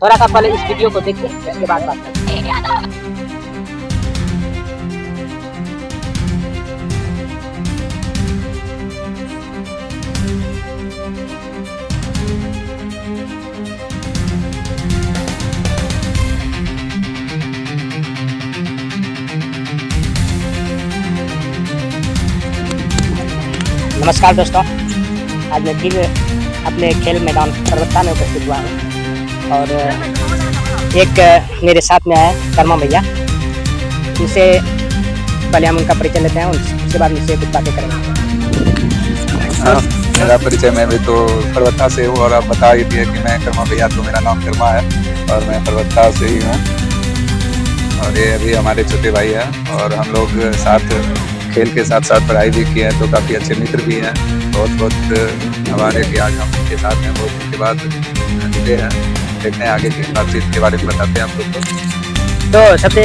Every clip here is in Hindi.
थोड़ा सा पहले इस वीडियो को देखिए, उसके बाद बात करते हैं। नमस्कार दोस्तों, आज मैं फिर अपने खेल मैदान परबत्ता में उपस्थित हुआ हूँ और एक मेरे साथ में आया कर्मा भैया। उनसे पहले हम उनका परिचय लेते हैं, उसके बाद उनसे कुछ बातें करेंगे। मेरा परिचय मैं भी तो परबत्ता से हूँ और आप बता ही दिए कि मैं कर्मा भैया, तो मेरा नाम कर्मा है और मैं परबत्ता से ही हूँ। और ये अभी हमारे छोटे भाई हैं और हम लोग साथ खेल के साथ साथ पढ़ाई भी किए हैं, तो काफ़ी अच्छे मित्र भी हैं। बहुत हमारे कि आज हम उनके साथ हैं, बहुत उनके बाद जुड़े हैं। देखते हैं आगे की बातचीत के बारे में बताते हैं आप लोग को। तो सबसे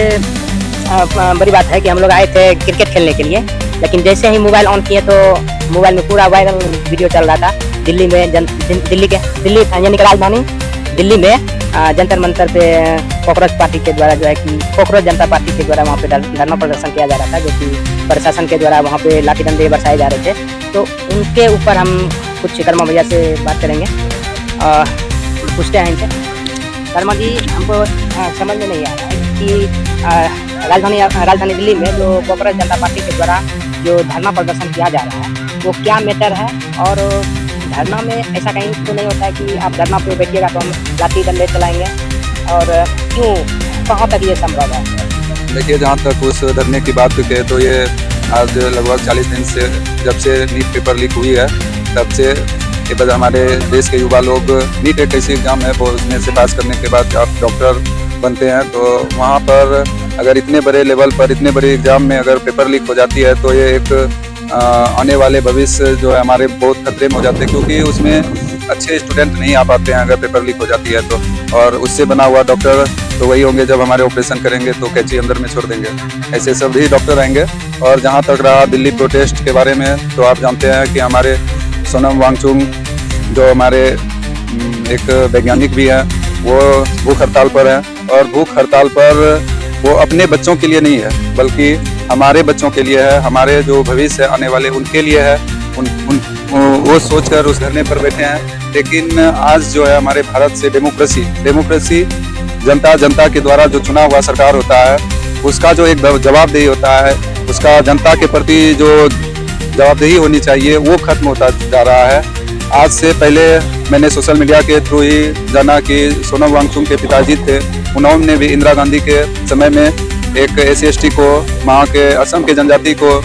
बड़ी बात है कि हम लोग आए थे क्रिकेट खेलने के लिए, लेकिन जैसे ही मोबाइल ऑन किए तो मोबाइल में पूरा वायरल वीडियो चल रहा था। दिल्ली में दिल्ली यानी कि राजधानी दिल्ली में जंतर मंतर पे कॉकरोच पार्टी के द्वारा जो है कि कॉकरोच जनता पार्टी के द्वारा वहाँ पे धरना प्रदर्शन किया जा रहा था, जो कि प्रशासन के द्वारा वहाँ पे लाठी डंडे बरसाए जा रहे थे। तो उनके ऊपर हम कुछ कर्मा भैया से बात करेंगे, पूछते हैं इनसे। कर्मा जी, हमको समझ में नहीं आ रहा है कि राजधानी दिल्ली में जो कॉकरोच जनता पार्टी के द्वारा जो धरना प्रदर्शन किया जा रहा है वो क्या मैटर है, और धरना में ऐसा कहीं तो नहीं होता है कि आप धरना पे बैठिएगा तो हम लाठी डंडे चलाएंगे, और क्यों, कहाँ तक ये संभव है? देखिए, जहाँ तक उस धरने की बात करें तो ये आज लगभग 40 दिन से जब से नीट पेपर लीक हुई है तब से ये बस हमारे देश के युवा लोग, नीट एक ऐसी एग्जाम है वो उसमें से पास करने के बाद आप डॉक्टर बनते हैं, तो वहाँ पर अगर इतने बड़े लेवल पर इतने बड़े एग्जाम में अगर पेपर लीक हो जाती है तो ये एक आने वाले भविष्य जो है हमारे बहुत खतरे में हो जाते हैं, क्योंकि उसमें अच्छे स्टूडेंट नहीं आ पाते हैं अगर पेपर लीक हो जाती है तो। और उससे बना हुआ डॉक्टर तो वही होंगे जब हमारे ऑपरेशन करेंगे तो कैंची अंदर में छोड़ देंगे, ऐसे सब ही डॉक्टर आएंगे। और जहाँ तक रहा दिल्ली प्रोटेस्ट के बारे में, तो आप जानते हैं कि हमारे सोनम वांगचुक जो हमारे एक वैज्ञानिक भी हैं, वो भूख हड़ताल पर हैं। और भूख हड़ताल पर वो अपने बच्चों के लिए नहीं है बल्कि हमारे बच्चों के लिए है, हमारे जो भविष्य आने वाले उनके लिए है। वो सोचकर उस धरने पर बैठे हैं। लेकिन आज जो है हमारे भारत से डेमोक्रेसी जनता के द्वारा जो चुना हुआ सरकार होता है उसका जो एक जवाबदेही होता है, उसका जनता के प्रति जो जवाबदेही होनी चाहिए वो खत्म होता जा रहा है। आज से पहले मैंने सोशल मीडिया के थ्रू ही जाना कि सोनम वांगचुक के पिताजी थे, उन्होंने भी इंदिरा गांधी के समय में एक SC/ST को, वहाँ के असम के जनजाति को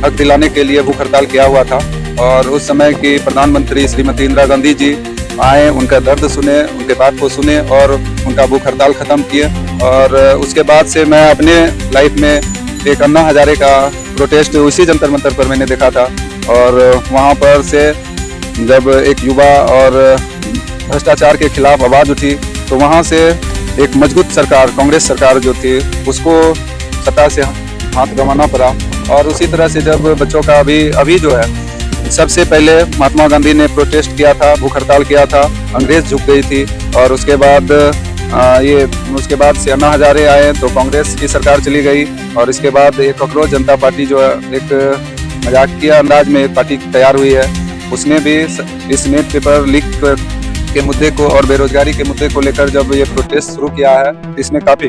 हक दिलाने के लिए भूख हड़ताल किया हुआ था। और उस समय की प्रधानमंत्री श्रीमती इंदिरा गांधी जी आए, उनका दर्द सुने, उनके बात को सुने और उनका भूख हड़ताल ख़त्म किए। और उसके बाद से मैं अपने लाइफ में एक अन्ना हजारे का प्रोटेस्ट उसी जंतर मंतर पर मैंने देखा था। और वहाँ पर से जब एक युवा और भ्रष्टाचार के खिलाफ आवाज़ उठी तो वहाँ से एक मजबूत सरकार, कांग्रेस सरकार जो थी, उसको सत्ता से हाथ गंवाना पड़ा। और उसी तरह से जब बच्चों का अभी जो है, सबसे पहले महात्मा गांधी ने प्रोटेस्ट किया था, भूख हड़ताल किया था, अंग्रेज झुक गई थी। और उसके बाद से अन्ना हजारे आए तो कांग्रेस की सरकार चली गई। और इसके बाद एक कॉकरोच जनता पार्टी जो है, एक मजाकिया अंदाज में एक पार्टी तैयार हुई है, उसने भी इस नीट पेपर लीक के मुद्दे को और बेरोजगारी के मुद्दे को लेकर जब ये प्रोटेस्ट शुरू किया है, इसमें काफ़ी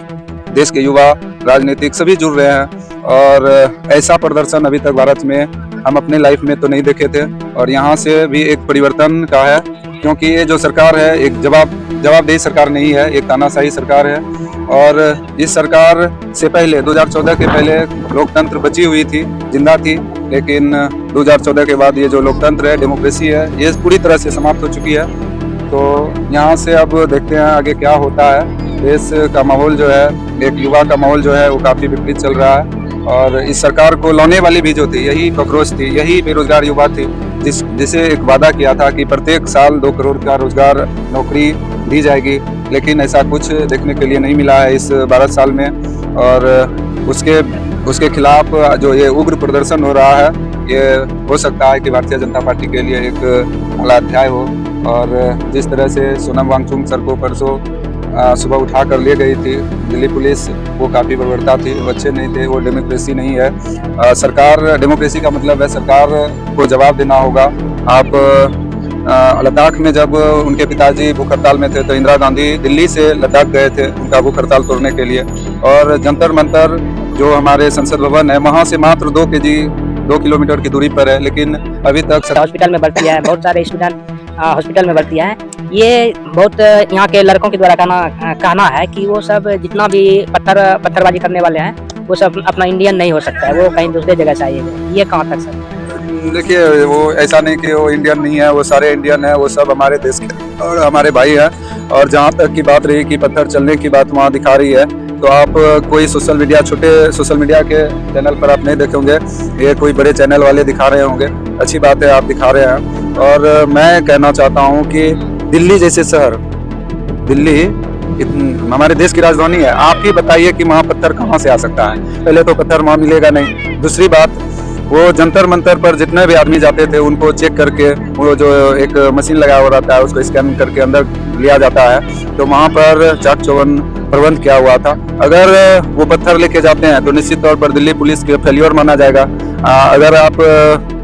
देश के युवा, राजनीतिक सभी जुड़ रहे हैं। और ऐसा प्रदर्शन अभी तक भारत में हम अपने लाइफ में तो नहीं देखे थे। और यहाँ से भी एक परिवर्तन का है, क्योंकि ये जो सरकार है एक जवाबदेही सरकार नहीं है, एक तानाशाही सरकार है। और इस सरकार से पहले 2014 के पहले लोकतंत्र बची हुई थी, जिंदा थी, लेकिन 2014 के बाद ये जो लोकतंत्र है, डेमोक्रेसी है, ये पूरी तरह से समाप्त हो चुकी है। तो यहाँ से अब देखते हैं आगे क्या होता है। देश का माहौल जो है, एक युवा का माहौल जो है वो काफ़ी विपरीत चल रहा है। और इस सरकार को लाने वाली भी जो थी यही कॉकरोच थी, यही बेरोजगार युवा थी, जिसे एक वादा किया था कि प्रत्येक साल 2 करोड़ का रोजगार नौकरी दी जाएगी। लेकिन ऐसा कुछ देखने के लिए नहीं मिला है इस 12 साल में। और उसके खिलाफ जो ये उग्र प्रदर्शन हो रहा है, ये हो सकता है कि भारतीय जनता पार्टी के लिए एक अगला अध्याय हो। और जिस तरह से सोनम वांगचुक सर को परसों सुबह उठा कर ले गई थी दिल्ली पुलिस, वो काफ़ी बर्बरता थी, वो अच्छे नहीं थे, वो डेमोक्रेसी नहीं है। सरकार, डेमोक्रेसी का मतलब है सरकार को जवाब देना होगा। आप लद्दाख में जब उनके पिताजी भूख हड़ताल में थे तो इंदिरा गांधी दिल्ली से लद्दाख गए थे उनका भूख हड़ताल तोड़ने के लिए, और जंतर मंतर जो हमारे संसद भवन है वहाँ से मात्र 2 किलोमीटर की दूरी पर है, लेकिन अभी तक हॉस्पिटल में भर्ती है, बहुत सारे स्टूडेंट हॉस्पिटल में भर्ती है। ये बहुत यहाँ के लड़कों के द्वारा कहना है कि वो सब जितना भी पत्थरबाजी करने वाले हैं वो सब अपना इंडियन नहीं हो सकता है, वो कहीं दूसरे जगह से आए हैं। ये कहाँ तक सर? देखिए, वो ऐसा नहीं कि वो इंडियन नहीं है, वो सारे इंडियन है, वो सब हमारे देश के और हमारे भाई हैं। और जहाँ तक की बात रही कि पत्थर चलने की बात वहाँ दिखा रही है, तो आप कोई सोशल मीडिया, छोटे सोशल मीडिया के चैनल पर आप नहीं देखेंगे, ये कोई बड़े चैनल वाले दिखा रहे होंगे। अच्छी बात है, आप दिखा रहे हैं। और मैं कहना चाहता हूँ कि दिल्ली जैसे शहर, दिल्ली हमारे देश की राजधानी है, आप ही बताइए कि वहाँ पत्थर कहाँ से आ सकता है? पहले तो पत्थर वहाँ मिलेगा नहीं। दूसरी बात, वो जंतर मंतर पर जितने भी आदमी जाते थे उनको चेक करके, वो जो एक मशीन लगा हुआ रहता है उसको स्कैन करके अंदर लिया जाता है, तो वहाँ पर चाक चौबंद प्रबंध किया हुआ था। अगर वो पत्थर लेके जाते हैं तो निश्चित तौर पर दिल्ली पुलिस के फेल्योर माना जाएगा। अगर आप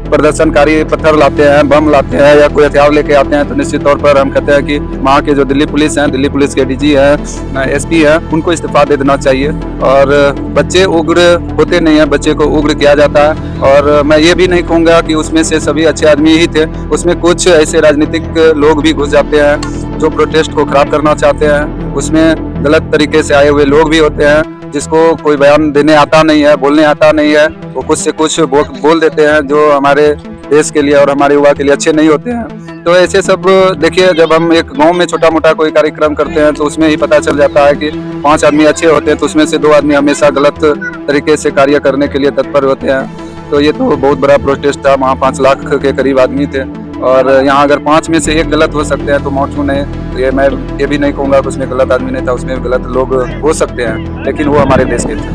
प्रदर्शनकारी पत्थर लाते हैं, बम लाते हैं या कोई हथियार लेके आते हैं तो निश्चित तौर पर हम कहते हैं कि वहाँ के जो दिल्ली पुलिस हैं, दिल्ली पुलिस के डीजी हैं, एसपी हैं, उनको इस्तीफा दे देना चाहिए। और बच्चे उग्र होते नहीं हैं, बच्चे को उग्र किया जाता है। और मैं ये भी नहीं कहूँगा कि उसमें से सभी अच्छे आदमी ही थे, उसमें कुछ ऐसे राजनीतिक लोग भी घुस जाते हैं जो प्रोटेस्ट को खराब करना चाहते हैं, उसमें गलत तरीके से आए हुए लोग भी होते हैं जिसको कोई बयान देने आता नहीं है, बोलने आता नहीं है, वो कुछ से कुछ बोल देते हैं जो हमारे देश के लिए और हमारे युवा के लिए अच्छे नहीं होते हैं। तो ऐसे सब देखिए, जब हम एक गांव में छोटा मोटा कोई कार्यक्रम करते हैं तो उसमें ही पता चल जाता है कि 5 आदमी अच्छे होते हैं तो उसमें से 2 आदमी हमेशा गलत तरीके से कार्य करने के लिए तत्पर होते हैं। तो ये तो बहुत बड़ा प्रोटेस्ट था, वहाँ 5 लाख के करीब आदमी थे, और यहाँ अगर 5 में से 1 गलत हो सकते हैं तो वहाँ क्यों नहीं? ये मैं ये भी नहीं कहूँगा कि उसमें गलत आदमी नहीं था, उसमें गलत लोग हो सकते हैं, लेकिन वो हमारे देश के थे,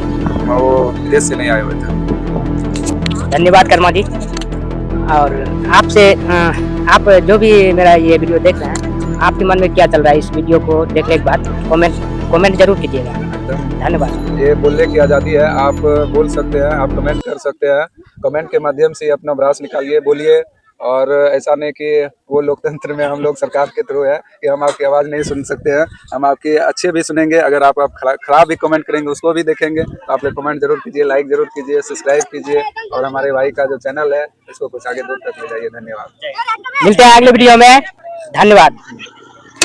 वो विदेश से नहीं आए हुए थे। धन्यवाद कर्मा जी। और आपसे आप जो भी मेरा ये वीडियो देख रहे हैं, आपके मन में क्या चल रहा है इस वीडियो को देखने के बाद? कमेंट जरूर कीजिएगा। धन्यवाद। ये बोलने की आज़ादी है, आप बोल सकते हैं, आप कमेंट कर सकते हैं, कमेंट के माध्यम से अपना भ्रास निकालिए, बोलिए। और ऐसा नहीं कि वो लोकतंत्र में हम लोग सरकार के थ्रू है कि हम आपकी आवाज़ नहीं सुन सकते हैं, हम आपके अच्छे भी सुनेंगे। अगर आप खराब भी कमेंट करेंगे उसको भी देखेंगे, तो आप लोग कमेंट जरूर कीजिए, लाइक जरूर कीजिए, सब्सक्राइब कीजिए, और हमारे भाई का जो चैनल है इसको कुछ आगे दूर तक ले जाइए। धन्यवाद। मिलते हैं अगले वीडियो में। धन्यवाद।